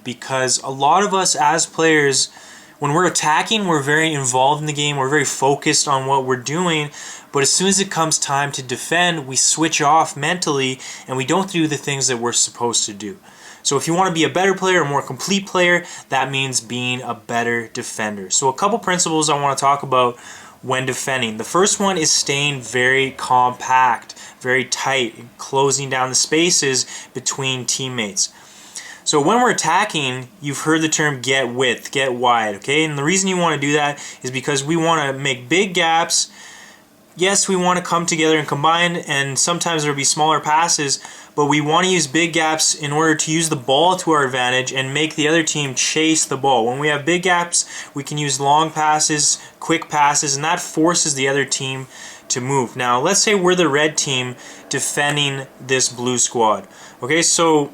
because a lot of us as players, when we're attacking, we're very involved in the game, we're very focused on what we're doing, but as soon as it comes time to defend, we switch off mentally and we don't do the things that we're supposed to do. So if you want to be a better player, a more complete player, that means being a better defender. So a couple principles I want to talk about when defending. The first one is staying very compact, very tight, closing down the spaces between teammates. So when we're attacking, you've heard the term get width, get wide, okay? And the reason you want to do that is because we want to make big gaps. Yes, we want to come together and combine, and sometimes there will be smaller passes, but we want to use big gaps in order to use the ball to our advantage and make the other team chase the ball. When we have big gaps, we can use long passes, quick passes, and that forces the other team to move. Now, let's say we're the red team defending this blue squad. Okay, so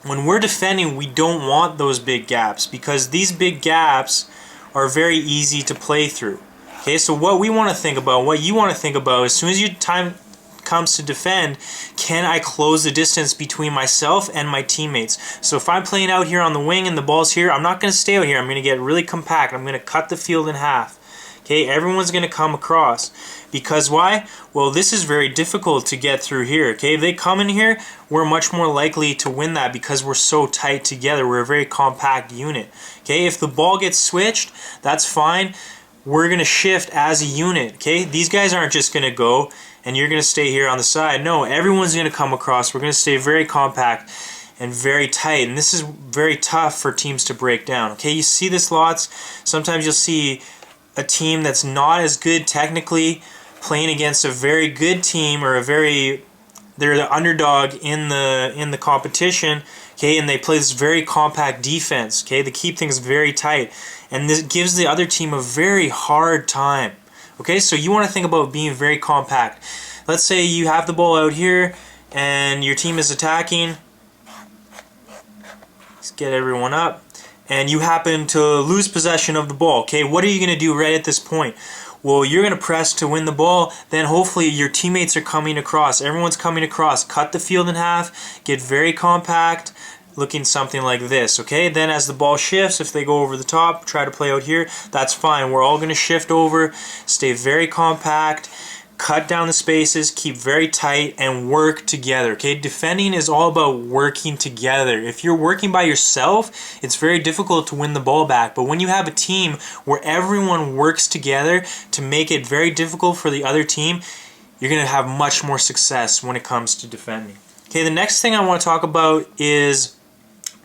when we're defending, we don't want those big gaps because these big gaps are very easy to play through. Okay, so what we want to think about, what you want to think about, as soon as your time comes to defend, can I close the distance between myself and my teammates? So if I'm playing out here on the wing and the ball's here, I'm not going to stay out here. I'm going to get really compact. I'm going to cut the field in half. Okay, everyone's going to come across. Because why? Well, this is very difficult to get through here. Okay, if they come in here, we're much more likely to win that because we're so tight together. We're a very compact unit. Okay, if the ball gets switched, that's fine. We're going to shift as a unit. Okay, these guys aren't just going to go and you're going to stay here on the side. No, everyone's going to come across. We're going to stay very compact and very tight, and this is very tough for teams to break down. Okay, you see this lots. Sometimes you'll see a team that's not as good technically playing against a very good team, or they're the underdog in the competition. Okay, and they play this very compact defense. Okay, they keep things very tight, and this gives the other team a very hard time. Okay, so you want to think about being very compact. Let's say you have the ball out here and your team is attacking. Let's get everyone up. And you happen to lose possession of the ball. Okay, what are you going to do right at this point? Well, you're going to press to win the ball. Then hopefully your teammates are coming across. Everyone's coming across. Cut the field in half. Get very compact, looking something like this. Okay, then as the ball shifts, if they go over the top, try to play out here, that's fine. We're all going to shift over, stay very compact, cut down the spaces, keep very tight, and work together. Okay, defending is all about working together. If you're working by yourself, it's very difficult to win the ball back. But when you have a team where everyone works together to make it very difficult for the other team, you're going to have much more success when it comes to defending. Okay, the next thing I want to talk about is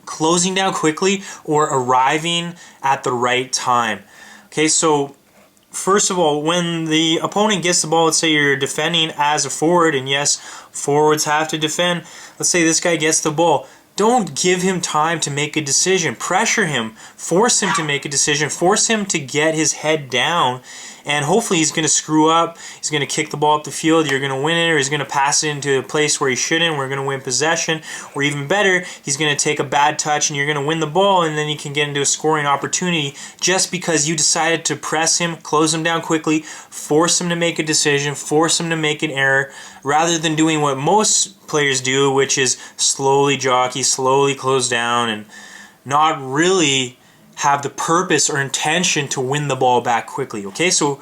closing down quickly or arriving at the right time. Okay, so first of all, when the opponent gets the ball, let's say you're defending as a forward, and yes, forwards have to defend. Let's say this guy gets the ball. Don't give him time to make a decision. Pressure him. Force him to make a decision. Force him to get his head down. And hopefully he's going to screw up. He's going to kick the ball up the field. You're going to win it, or he's going to pass it into a place where he shouldn't. We're going to win possession. Or even better, he's going to take a bad touch and you're going to win the ball, and then you can get into a scoring opportunity just because you decided to press him, close him down quickly, force him to make a decision, force him to make an error, rather than doing what most players do, which is slowly jockey, slowly close down, and not really have the purpose or intention to win the ball back quickly. Okay, so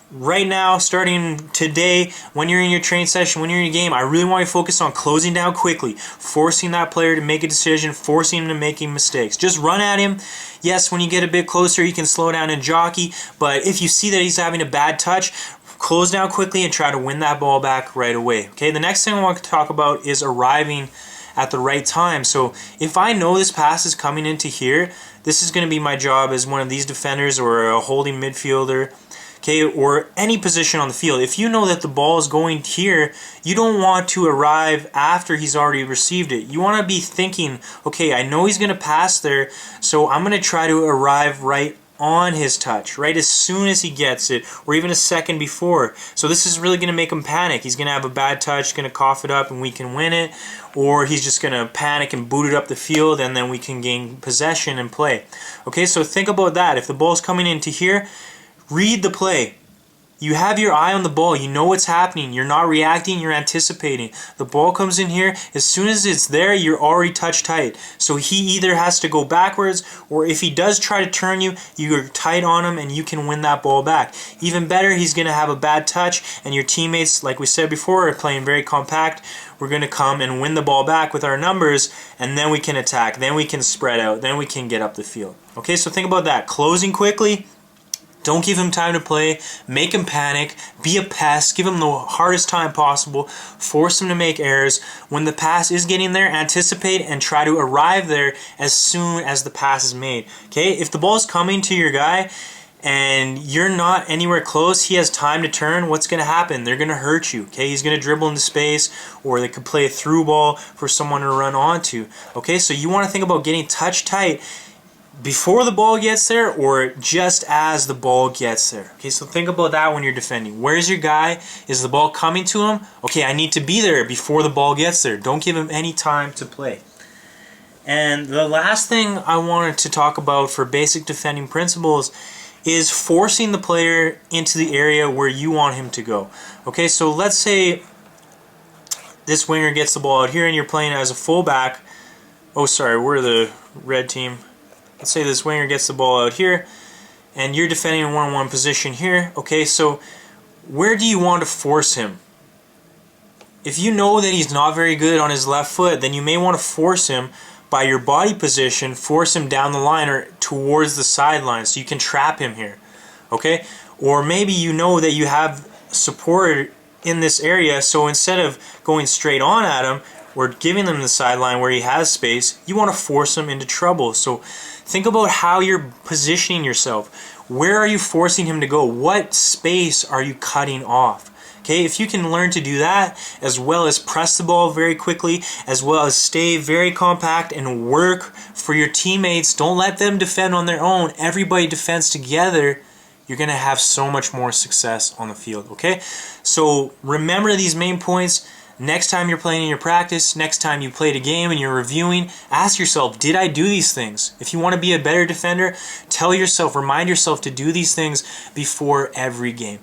right now, starting today, when you're in your training session, when you're in your game, I really want you to focus on closing down quickly, forcing that player to make a decision, forcing him to making mistakes. Just run at him. Yes, when you get a bit closer, you can slow down and jockey, but if you see that he's having a bad touch, close down quickly and try to win that ball back right away. Okay, the next thing I want to talk about is arriving at the right time. So if I know this pass is coming into here, this is going to be my job as one of these defenders or a holding midfielder, okay, or any position on the field. If you know that the ball is going here, you don't want to arrive after he's already received it. You want to be thinking, okay, I know he's going to pass there, so I'm going to try to arrive right on his touch, right as soon as he gets it, or even a second before. So this is really going to make him panic. He's going to have a bad touch, going to cough it up, and we can win it, or he's just going to panic and boot it up the field, and then we can gain possession and play. Okay, so think about that. If the ball's coming into here, read the play. You have your eye on the ball. You know what's happening. You're not reacting. You're anticipating. The ball comes in here. As soon as it's there, you're already touch tight. So he either has to go backwards, or if he does try to turn you, you're tight on him and you can win that ball back. Even better, he's going to have a bad touch, and your teammates, like we said before, are playing very compact. We're going to come and win the ball back with our numbers, and then we can attack. Then we can spread out. Then we can get up the field. Okay, so think about that. Closing quickly. Don't give him time to play. Make him panic. Be a pest. Give him the hardest time possible. Force him to make errors. When the pass is getting there, anticipate and try to arrive there as soon as the pass is made. Okay? If the ball is coming to your guy and you're not anywhere close, he has time to turn, what's going to happen? They're going to hurt you. Okay? He's going to dribble into space, or they could play a through ball for someone to run onto. Okay? So you want to think about getting touch tight before the ball gets there, or just as the ball gets there. Okay, so think about that when you're defending. Where's your guy? Is the ball coming to him? Okay, I need to be there before the ball gets there. Don't give him any time to play. And the last thing I wanted to talk about for basic defending principles is forcing the player into the area where you want him to go. Okay, so let's say this winger gets the ball out here and you're playing as a fullback. Oh, sorry, we're the red team. Let's say this winger gets the ball out here and you're defending in one-on-one position here. Okay, so where do you want to force him? If you know that he's not very good on his left foot, then you may want to force him by your body position, force him down the line or towards the sideline so you can trap him here. Okay? Or maybe you know that you have support in this area, so instead of going straight on at him or giving him the sideline where he has space, you want to force him into trouble. So think about how you're positioning yourself. Where are you forcing him to go? What space are you cutting off? Okay, if you can learn to do that, as well as press the ball very quickly, as well as stay very compact and work for your teammates, don't let them defend on their own. Everybody defends together. You're going to have so much more success on the field. Okay, so remember these main points. Next time you're playing in your practice, next time you played a game and you're reviewing, ask yourself, did I do these things? If you want to be a better defender, tell yourself, remind yourself to do these things before every game.